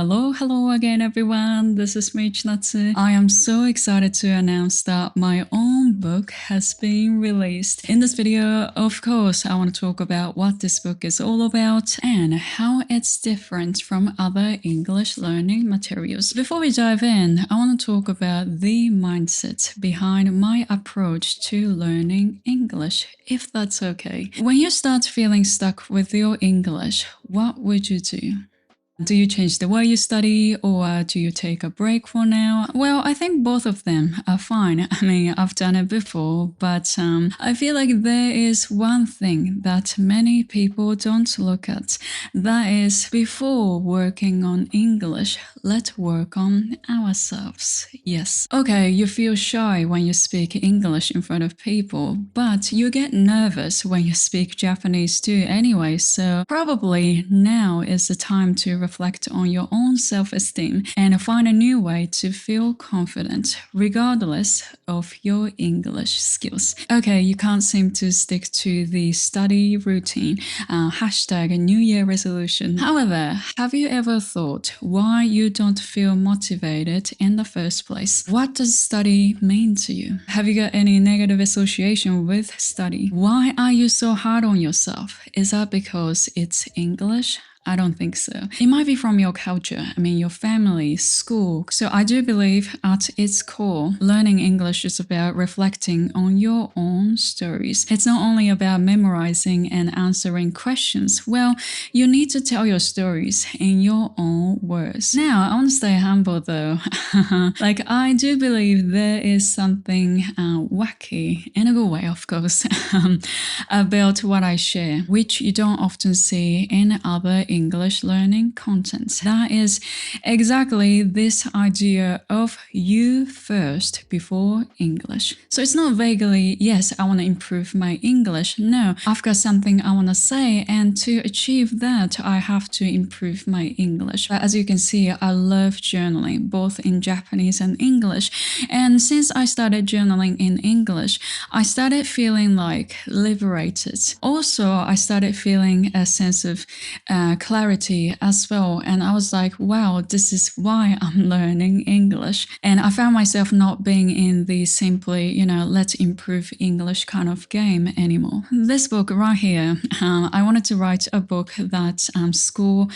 Hello again everyone, this is Natsu. I am so excited to announce that my own book has been released. In this video, of course, I want to talk about what this book is all about and how it's different from other English learning materials. Before we dive in, I want to talk about the mindset behind my approach to learning English, if that's okay. When you start feeling stuck with your English, what would you do? Do you change the way you study or do you take a break for now? Well, I think both of them are fine. I mean, I've done it before, but I feel like there is one thing that many people don't look at. That is, before working on English, let's work on ourselves. Yes. Okay, you feel shy when you speak English in front of people, but you get nervous when you speak Japanese too anyway, so probably now is the time to reflect on your own self-esteem and find a new way to feel confident, regardless of your English skills. Okay, you can't seem to stick to the study routine, hashtag New Year resolution. However, have you ever thought why you don't feel motivated in the first place? What does study mean to you? Have you got any negative association with study? Why are you so hard on yourself? Is that because it's English? I don't think so. It might be from your culture, your family, school. So I do believe at its core, learning English is about reflecting on your own stories. It's not only about memorizing and answering questions. Well, you need to tell your stories in your own words. Now, I want to stay humble though. I do believe there is something wacky, in a good way, of course, about what I share, which you don't often see in other English learning content. That is exactly this idea of you first before English. So it's not vaguely, yes, I want to improve my English. No, I've got something I want to say, and to achieve that, I have to improve my English. But as you can see, I love journaling, both in Japanese and English. And since I started journaling in English, I started feeling liberated. Also, I started feeling a sense of clarity as well, and I was like, wow, this is why I'm learning English. And I found myself not being in the simply, let's improve English kind of game anymore. This book right here, I wanted to write a book that school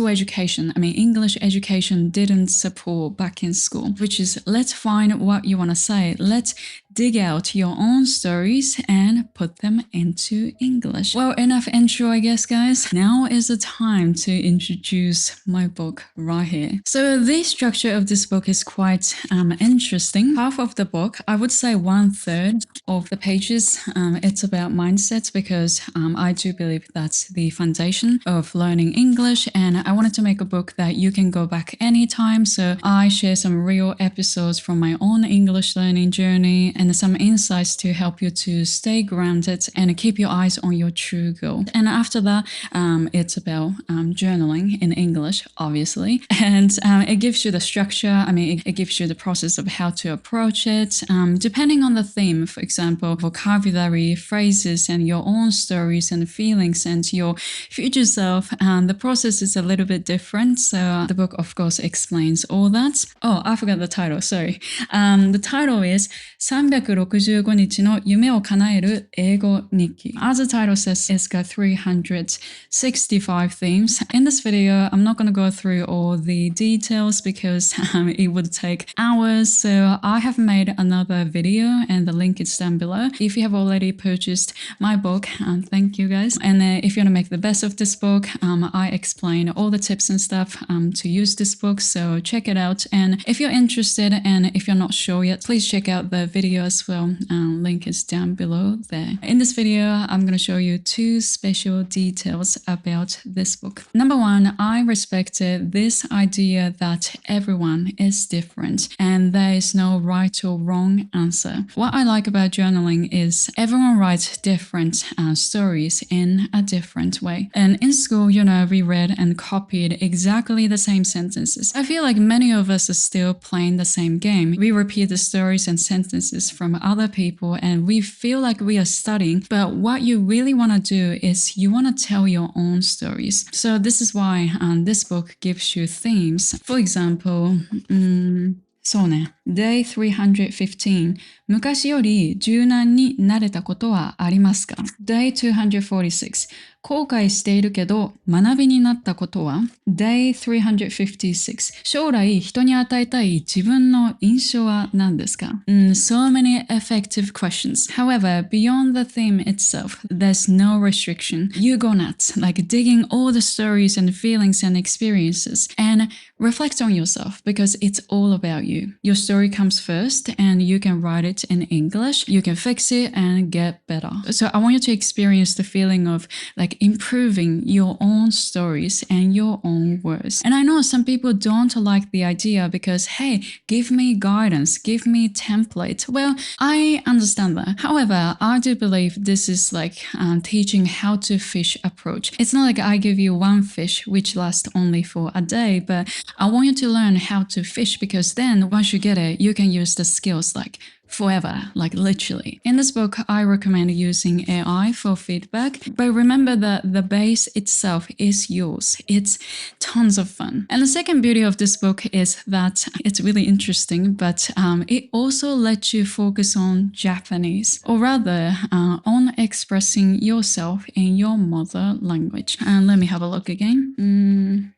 education, English education didn't support back in school, which is let's find what you want to say. Let's dig out your own stories and put them into English. Well, enough intro, I guess, guys. Now is the time to introduce my book right here. So the structure of this book is quite interesting. Half of the book, I would say 1/3 of the pages, it's about mindset, because I do believe that's the foundation of learning English, and I wanted to make a book that you can go back anytime. So I share some real episodes from my own English learning journey and some insights to help you to stay grounded and keep your eyes on your true goal. And after that, it's about journaling in English, obviously. And it gives you the structure. It gives you the process of how to approach it. Depending on the theme, for example, vocabulary, phrases, and your own stories and feelings and your future self, the process is a little bit different. So the book, of course, explains all that. Oh, I forgot the title, sorry. The title is 365日の夢を叶える英語日記. As the title says, it's got 365 themes. In this video, I'm not going to go through all the details because it would take hours. So I have made another video and the link is down below. If you have already purchased my book, thank you guys. And if you want to make the best of this book, I explain all the tips and stuff to use this book. So check it out. And if you're interested and if you're not sure yet, please check out the video as well. Link is down below there. In this video, I'm going to show you 2 special details about this book. Number 1, I respected this idea that everyone is different and there is no right or wrong answer. What I like about journaling is everyone writes different stories in a different way. And in school, we read and copied exactly the same sentences. I feel like many of us are still playing the same game. We repeat the stories and sentences from other people and we feel like we are studying, but what you really want to do is you want to tell your own stories. So this is why this book gives you themes. For example, そうね。Day 315. 昔より柔軟になれたことはありますか？ Day 246. 後悔しているけど学びになったことは？ Day 356. 将来人に与えたい自分の印象は何ですか？ So many effective questions. However, beyond the theme itself, there's no restriction. You go nuts, like digging all the stories and feelings and experiences and reflect on yourself because it's all about you. Your story comes first and you can write it in English. You can fix it and get better. So I want you to experience the feeling of like improving your own stories and your own words. And I know some people don't like the idea because, hey, give me guidance, give me template. Well, I understand that. However, I do believe this is like teaching how to fish approach. It's not like I give you one fish which lasts only for a day, but I want you to learn how to fish because then once you get it, you can use the skills like forever, like literally. In this book, I recommend using AI for feedback, but remember that the base itself is yours. It's tons of fun. And the second beauty of this book is that it's really interesting, but it also lets you focus on Japanese, or rather on expressing yourself in your mother language. And let me have a look again.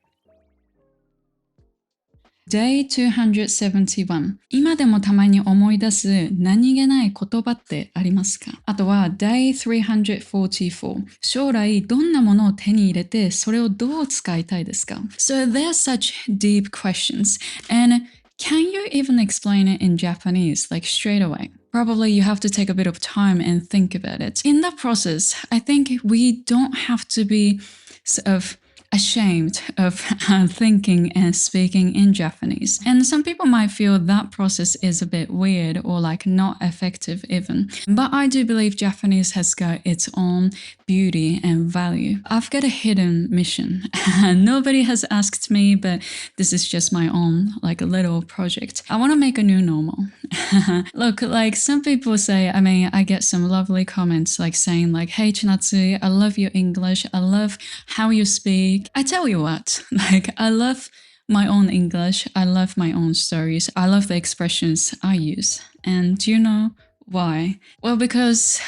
Day 271. 今でもたまに思い出す何気ない言葉ってありますか？あとは Day 344. 将来どんなものを手に入れてそれをどう使いたいですか？ So they're such deep questions. And can you even explain it in Japanese, like straight away? Probably you have to take a bit of time and think about it. In that process, I think we don't have to be sort of ashamed of thinking and speaking in Japanese. And some people might feel that process is a bit weird or like not effective even. But I do believe Japanese has got its own beauty and value. I've got a hidden mission. Nobody has asked me, but this is just my own like a little project. I want to make a new normal. Look, like some people say, I get some lovely comments like saying like, hey Chinatsu, I love your English. I love how you speak. I tell you what, like I love my own English. I love my own stories. I love the expressions I use. And do you know why? Well, because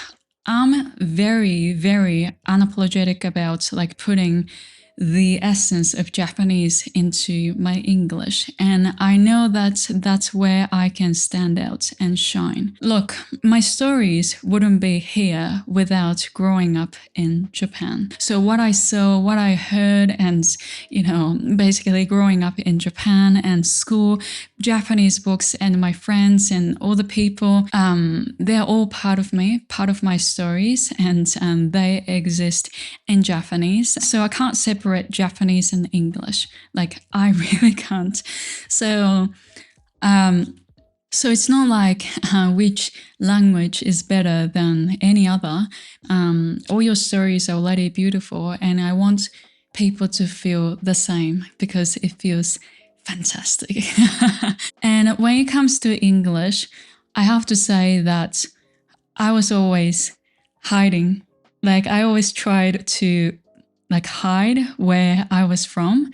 I'm very, very unapologetic about like putting the essence of Japanese into my English. And I know that that's where I can stand out and shine. Look, my stories wouldn't be here without growing up in Japan. So what I saw, what I heard, and, basically growing up in Japan and school, Japanese books and my friends and all the people, they're all part of me, part of my stories, and they exist in Japanese. So I can't separate Japanese and English. Like I really can't. So it's not like which language is better than any other. All your stories are already beautiful, and I want people to feel the same because it feels fantastic. And when it comes to English, I have to say that I was always hiding. Like I always tried to hide where I was from.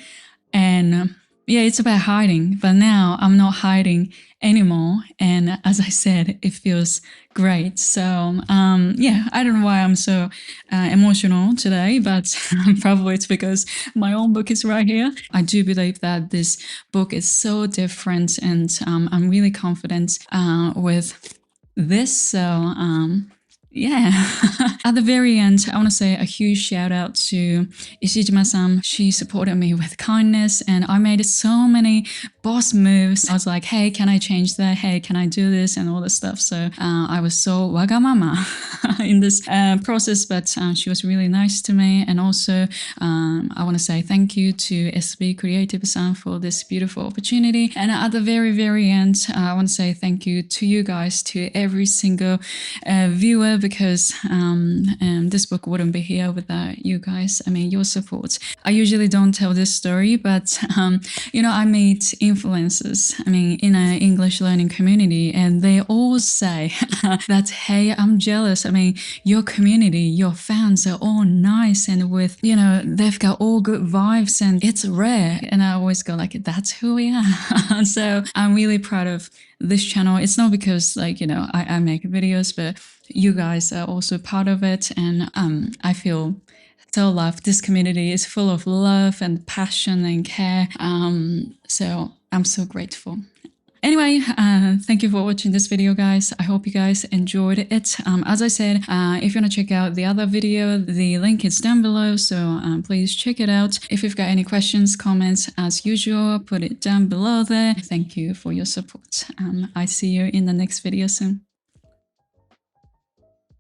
And it's about hiding, but now I'm not hiding anymore. And as I said, it feels great. So, I don't know why I'm so emotional today, but probably it's because my own book is right here. I do believe that this book is so different, and I'm really confident with this. So, at the very end, I want to say a huge shout out to Ishijima-san. She supported me with kindness, and I made so many boss moves. I was like, hey, can I change that? Hey, can I do this? And all this stuff. So I was so wagamama in this process, but she was really nice to me. And also, I want to say thank you to SB Creative-san for this beautiful opportunity. And at the very, very end, I want to say thank you to you guys, to every single viewer, because this book wouldn't be here without you guys. Your support. I usually don't tell this story, but I meet influencers, in an English learning community, and they all say that, hey, I'm jealous. Your community, your fans are all nice and with, they've got all good vibes and it's rare. And I always go like, that's who we are. So I'm really proud of this channel. It's not because I make videos, but you guys are also part of it. And I feel so loved. This community is full of love and passion and care. So I'm so grateful. Anyway, thank you for watching this video, guys. I hope you guys enjoyed it. As I said, if you want to check out the other video, the link is down below, so please check it out. If you've got any questions, comments, as usual, put it down below there. Thank you for your support. I see you in the next video soon.